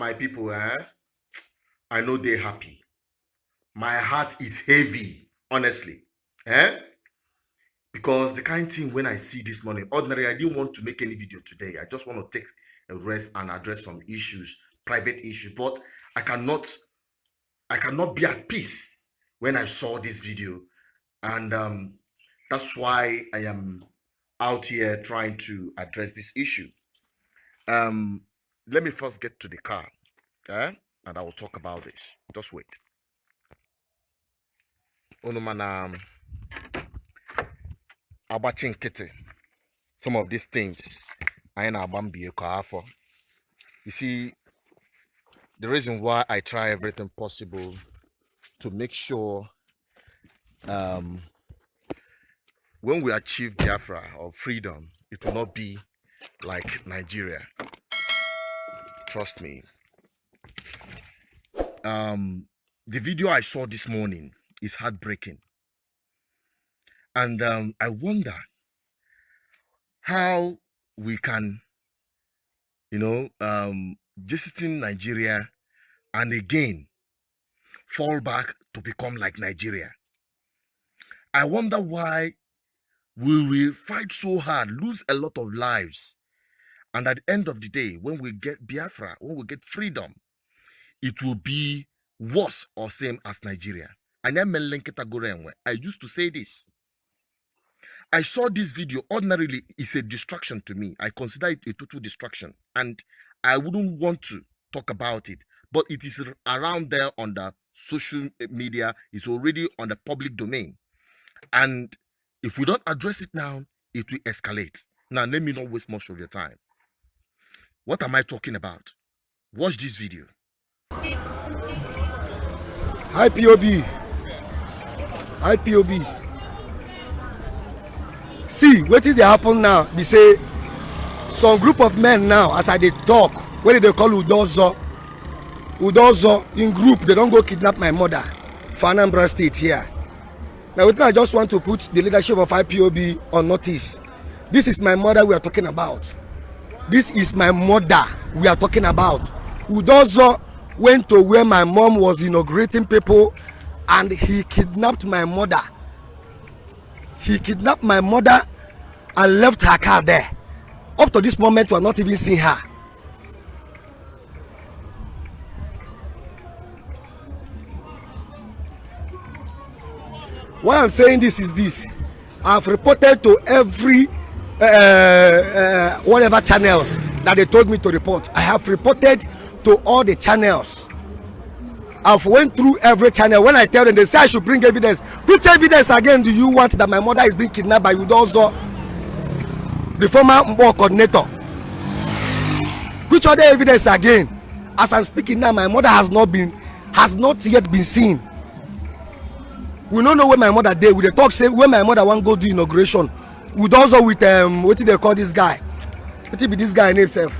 my people, I know they're happy. My heart is heavy, honestly. Because the kind of thing when I see this morning, ordinarily, I didn't want to make any video today. I just want to take a rest and address some issues, private issues. But I cannot be at peace when I saw this video. And that's why I am out here trying to address this issue. Let me first get to the car, and I will talk about this. Just wait. Some of these things I ain't be a for. You see, the reason why I try everything possible to make sure when we achieve Biafra or freedom, it will not be like Nigeria. Trust me. The video I saw this morning is heartbreaking. And I wonder how we can, just in Nigeria and again fall back to become like Nigeria. I wonder why we will fight so hard, lose a lot of lives, and at the end of the day, when we get Biafra, when we get freedom, it will be worse or same as Nigeria. I used to say this. I saw this video. Ordinarily, it's a distraction to me. I consider it a total distraction, and I wouldn't want to talk about it. But it is around there on the social media. It's already on the public domain. And if we don't address it now, it will escalate. Now, let me not waste much of your time. What am I talking about? Watch this video. Hi, POB. Hi, POB. See, what did they happen now? They say some group of men now, as I they talk, what they call Udozo in group, they don't go kidnap my mother for Anambra State here. Now, I just want to put the leadership of IPOB on notice. This is my mother we are talking about. This is my mother we are talking about. Udozo went to where my mom was inaugurating people and he kidnapped my mother. He kidnapped my mother and left her car there. Up to this moment, we are not even seeing her. Why I'm saying this is this. I've reported to every whatever channels that they told me to report. I have reported to all the channels. I've went through every channel. When I tell them, they say I should bring evidence. Which evidence again do you want that my mother is being kidnapped by Udozo, the former Mbo coordinator? Which other evidence again? As I'm speaking now, my mother has not yet been seen. We don't know where my mother did. We talk say when my mother want to go do inauguration. Udozo with what did they call this guy? What did be this guy name himself?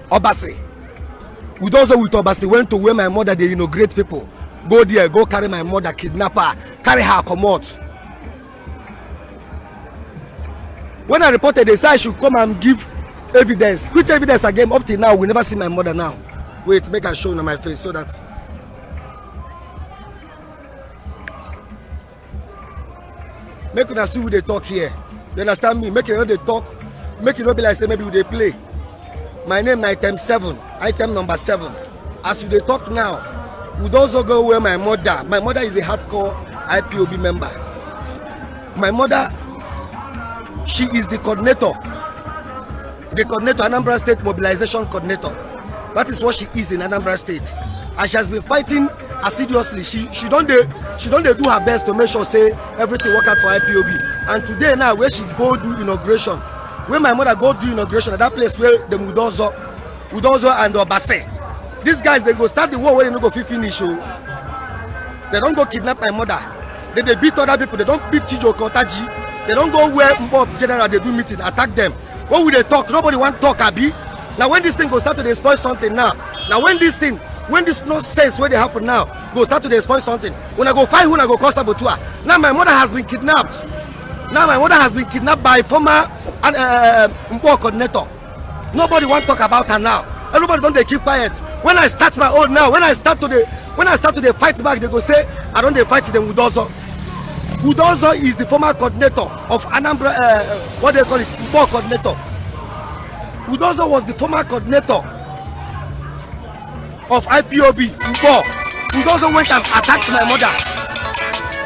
Obasi. Udozo with Obasi went to where my mother they inaugurate people. Go there, go carry my mother, kidnap her, carry her, come out. When I reported, they said I should come and give evidence. Which evidence again? Up till now, we never see my mother now. Wait, make her show on my face so that. Make una see who they talk here. You understand me? Make you know they talk. Make you not be like say maybe they play. My name item 7, item number 7. As they talk now, would also go where my mother is a hardcore IPOB member. My mother, she is the coordinator, Anambra State Mobilization Coordinator. That is what she is in Anambra State, and she has been fighting assiduously. She don't do her best to make sure say everything work out for IPOB. And today now, where she go do inauguration. When my mother go do inauguration at that place where the Udozo and Obase, these guys they go start the war where they don't go finish. They don't go kidnap my mother. They beat other people. They don't beat Chijo Kotaji. They don't go where Mbob General they do meeting, attack them. What will they talk? Nobody want talk, Abi. Now when this thing go start to spoil something now. Now when this nonsense where they happen now, go start to spoil something. When I go fight, when I go cost Sabotua. Now my mother has been kidnapped. By former Mbo coordinator. Nobody want to talk about her now. Everybody don't they keep quiet. When I start my own now, when I start to the fight back, they go say I don't they fight them with Udozo. Udozo is the former coordinator of Anambra, what they call it, Igbo coordinator. Udozo was the former coordinator of IPOB Igbo. Udozo went and attacked my mother.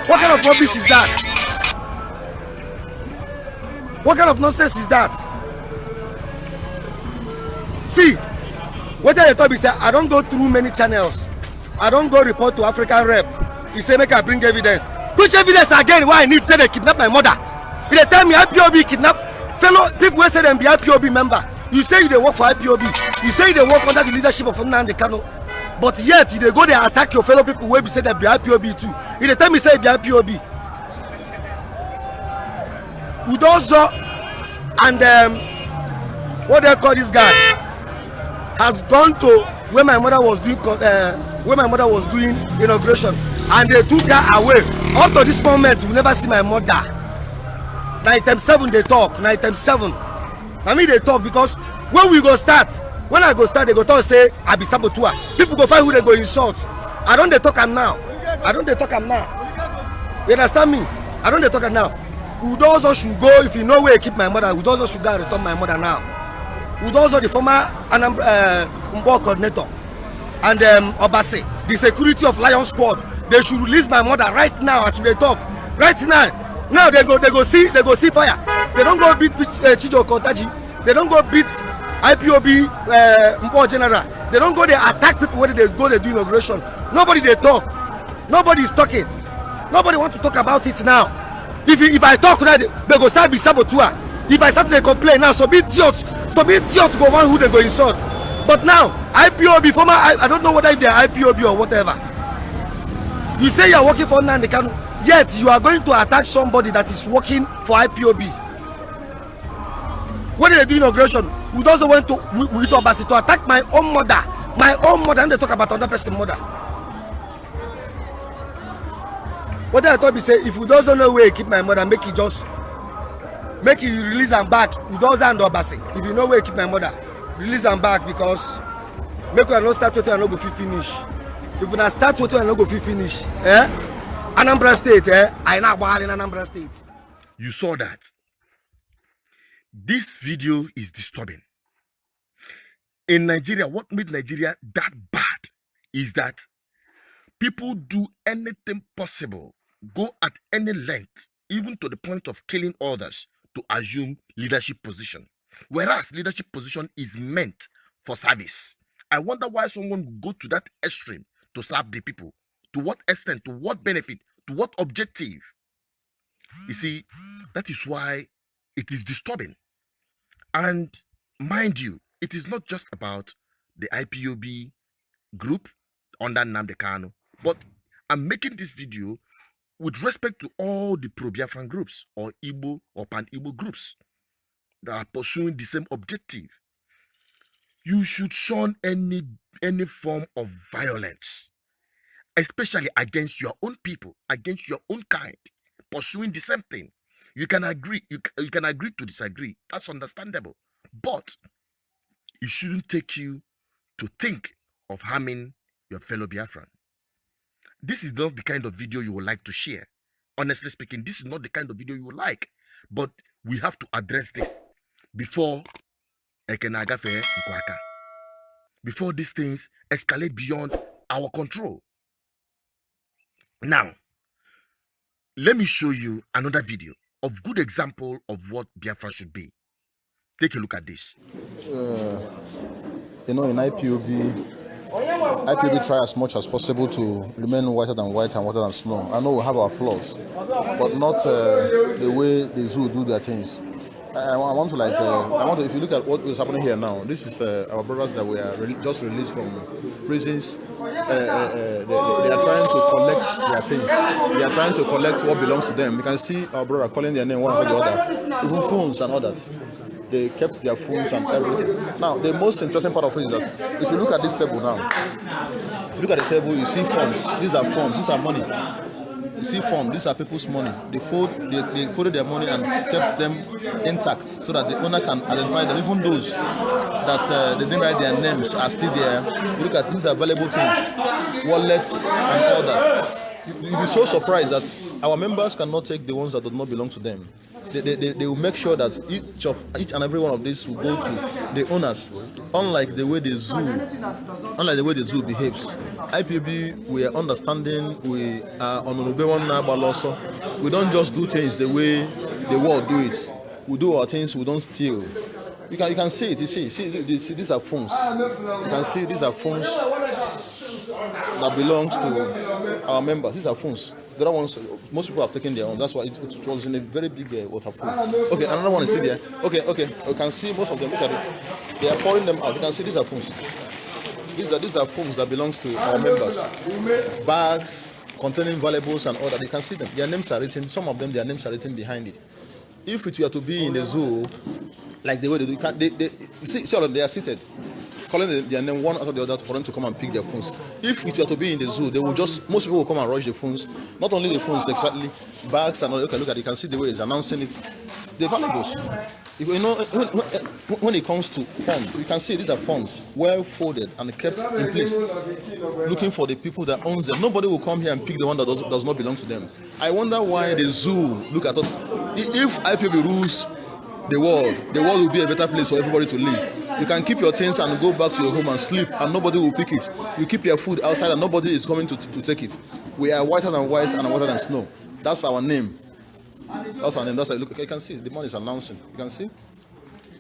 What kind of rubbish is that? What kind of nonsense is that? See, what they told me say I don't go through many channels. I don't go report to African rep. He say make I bring evidence. Which evidence again? Why I need say they kidnap my mother? If they tell me IPOB kidnap fellow people who say them be IPOB member. You say they work for IPOB. You say they work under the leadership of Nnamdi Kanu. But yet they go there attack your fellow people who say they be IPOB too. If they tell me say be IPOB. Udozo and what they call this guy has gone to where my mother was doing inauguration, and they took her away. Up to this moment, we never see my mother. Night time 7 they talk. Night time 7. I mean they talk because when we go start, when I go start, they go talk say I be saboteur. People go find who they go insult. I don't they talk am now. I don't they talk am now. You understand me? I don't they talk am now. Udozo should go if you know where I keep my mother. Udozo should go and return my mother now. Udozo, the former Mbo coordinator, and Obase, the security of Lion Squad, they should release my mother right now as they talk. Right now, now they go see fire. They don't go beat Chijo Kotaji. They don't go beat IPOB Mbo General. They don't go there attack people when they go they do inauguration. Nobody they talk. Nobody is talking. Nobody want to talk about it now. If I talk now, they go start be saboteur. If I start to complain now, so be idiots go one who they go insult. But now, IPOB, former, I don't know whether if they're IPOB or whatever. You say you're working for Nnamdi Kanu, yet you are going to attack somebody that is working for IPOB. When they do inauguration, we also went to with Obasi to attack my own mother, and they talk about another person's mother. What I thought we say, if we don't know where I keep my mother, make it release and back. We don't and Obasi. If you know where I keep my mother, release and back, because make we not start with and not go finish. If we not start with and not go finish, Anambra State, I not in Anambra State. You saw that. This video is disturbing. In Nigeria, what made Nigeria that bad is that people do anything possible, go at any length, even to the point of killing others, to assume leadership position. Whereas leadership position is meant for service. I wonder why someone would go to that extreme to serve the people. To what extent, to what benefit, to what objective? You see, that is why it is disturbing. And mind you, it is not just about the IPOB group under Nnamdi Kanu, but I'm making this video with respect to all the pro-Biafran groups or Igbo or pan-Igbo groups that are pursuing the same objective. You should shun any form of violence, especially against your own people, against your own kind, pursuing the same thing. You can agree, you can agree to disagree. That's understandable. But it shouldn't take you to think of harming your fellow Biafran. This is not the kind of video you would like to share. Honestly speaking, this is not the kind of video you would like. But we have to address this before before these things escalate beyond our control. Now, let me show you another video of good example of what Biafra should be. Take a look at this. In IPOB try as much as possible to remain whiter than white and whiter than snow. I know we have our flaws, but not the way the zoo do their things. I want to, if you look at what is happening here now, this is our brothers that we are just released from prisons. They are trying to collect their things. They are trying to collect what belongs to them. You can see our brother calling their name one after the other, even phones and others. They kept their phones and everything. Now, the most interesting part of it is that if you look at this table now, look at the table, you see funds. These are funds. These are money. You see fund. These are people's money. They folded their money and kept them intact so that the owner can identify them. Even those that they didn't write their names are still there. Look at these are valuable things, wallets and all that. You'll be so surprised that our members cannot take the ones that do not belong to them. They will make sure that each and every one of these will go to the owners. Unlike the way the zoo behaves. IPOB, we are understanding, we are on also. We don't just do things the way the world do it. We do our things, we don't steal. You can see it, you see these are phones. You can see these are phones that belongs to our members. These are phones. The other ones, most people have taken their own. That's why it was in a very big water pool. Okay, another one is still there. Okay. You can see most of them. Look at it. They are pouring them out. You can see these are phones. These are phones that belongs to our members. Bags containing valuables and all that. You can see them. Their names are written. Some of them, their names are written behind it. If it were to be in the zoo, like the way they do, you see, they are seated, calling their name one after the other for them to come and pick their phones. If it were to be in the zoo, most people will come and rush the phones. Not only the phones, exactly, bags and all. Look at it. You can see the way it's announcing it. The valuables. You know, when it comes to funds, you can see these are funds well folded and kept in place, looking for the people that owns them. Nobody will come here and pick the one that does not belong to them. I wonder why the zoo look at us. If IPOB rules the world will be a better place for everybody to live. You can keep your things and go back to your home and sleep, and nobody will pick it. You keep your food outside, and nobody is coming to take it. We are whiter than white and whiter than snow. That's our name. That's our name. That's look. You can see the man is announcing. You can see.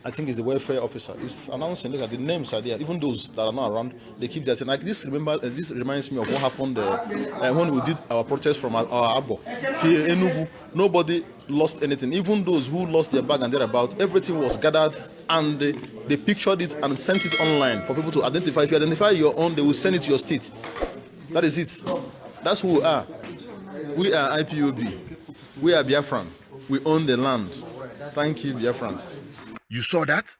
I think it's the welfare officer. It's announcing. Look at the names are there. Even those that are not around, they keep that. Like this. This reminds me of what happened when we did our protest from our Abo till Enugu. Nobody lost anything. Even those who lost their bag and thereabouts, everything was gathered and they pictured it and sent it online for people to identify. If you identify your own, they will send it to your state. That is it. That's who we are. We are IPOB. We are Biafran. We own the land. Thank you, Biafrans. You saw that?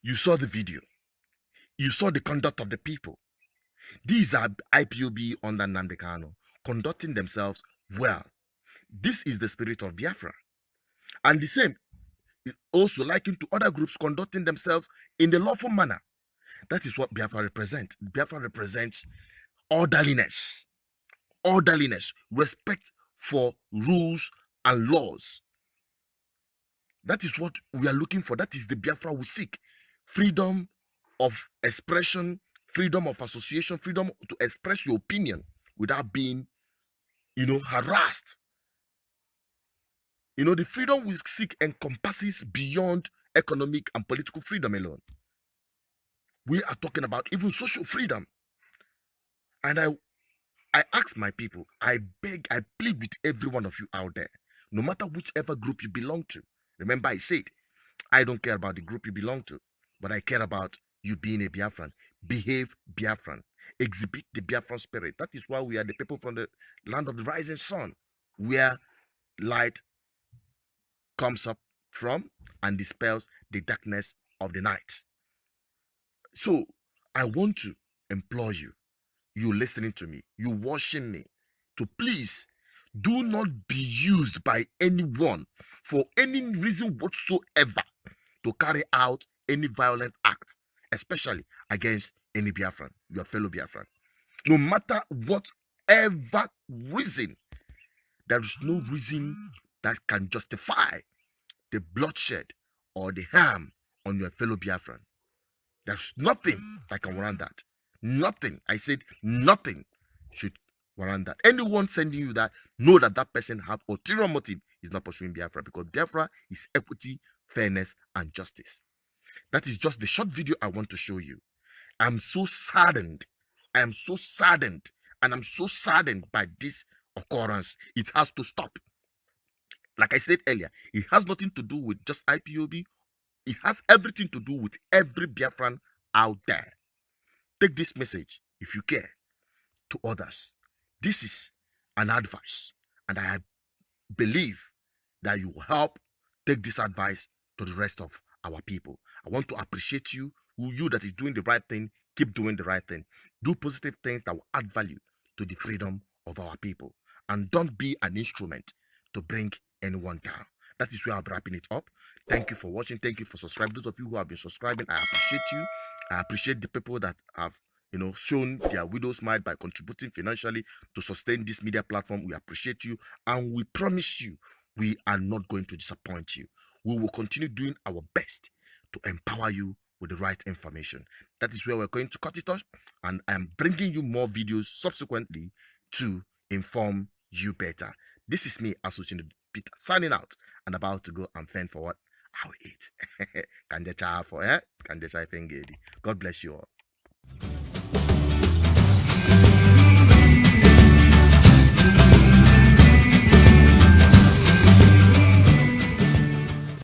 You saw the video. You saw the conduct of the people. These are IPOB under Nnamdi Kanu conducting themselves well. This is the spirit of Biafra. And the same is also likened to other groups conducting themselves in the lawful manner. That is what Biafra represents. Biafra represents orderliness, respect for rules and laws. That is what we are looking for. That is the Biafra we seek. Freedom of expression, freedom of association, freedom to express your opinion without being, harassed. The freedom we seek encompasses beyond economic and political freedom alone. We are talking about even social freedom. And I ask my people, I beg, I plead with every one of you out there, no matter whichever group you belong to. Remember, I said, I don't care about the group you belong to, but I care about you being a Biafran. Behave Biafran. Exhibit the Biafran spirit. That is why we are the people from the land of the rising sun, where light comes up from and dispels the darkness of the night. So, I want to implore you, you listening to me, you watching me, to please do not be used by anyone for any reason whatsoever to carry out any violent act, especially against any Biafran, your fellow Biafran. No matter whatever reason, there is no reason that can justify the bloodshed or the harm on your fellow Biafran. There's nothing that can warrant that. Nothing. I said nothing should warrant that. Anyone sending you that, know that that person have ulterior motive, is not pursuing Biafra, because Biafra is equity, fairness, and justice. That is just the short video I want to show you. I'm so saddened. I am so saddened, and I'm so saddened by this occurrence. It has to stop. Like I said earlier, it has nothing to do with just IPOB. It has everything to do with every Biafran out there. Take this message, if you care, to others. This is an advice, and I believe that you will help take this advice to the rest of our people. I want to appreciate you that is doing the right thing. Keep doing the right thing. Do positive things that will add value to the freedom of our people. and don't be an instrument to bring anyone down. That is where I'll be wrapping it up. Thank you for watching. Thank you for subscribing. Those of you who have been subscribing, I appreciate you. I appreciate the people that have shown their widow's mind by contributing financially to sustain this media platform. We appreciate you, and we promise you we are not going to disappoint you. We will continue doing our best to empower you with the right information. That is where we're going to cut it off, and I'm bringing you more videos subsequently to inform you better. This is me, Associated Peter, signing out and about to go and fend for what I will eat. God bless you all.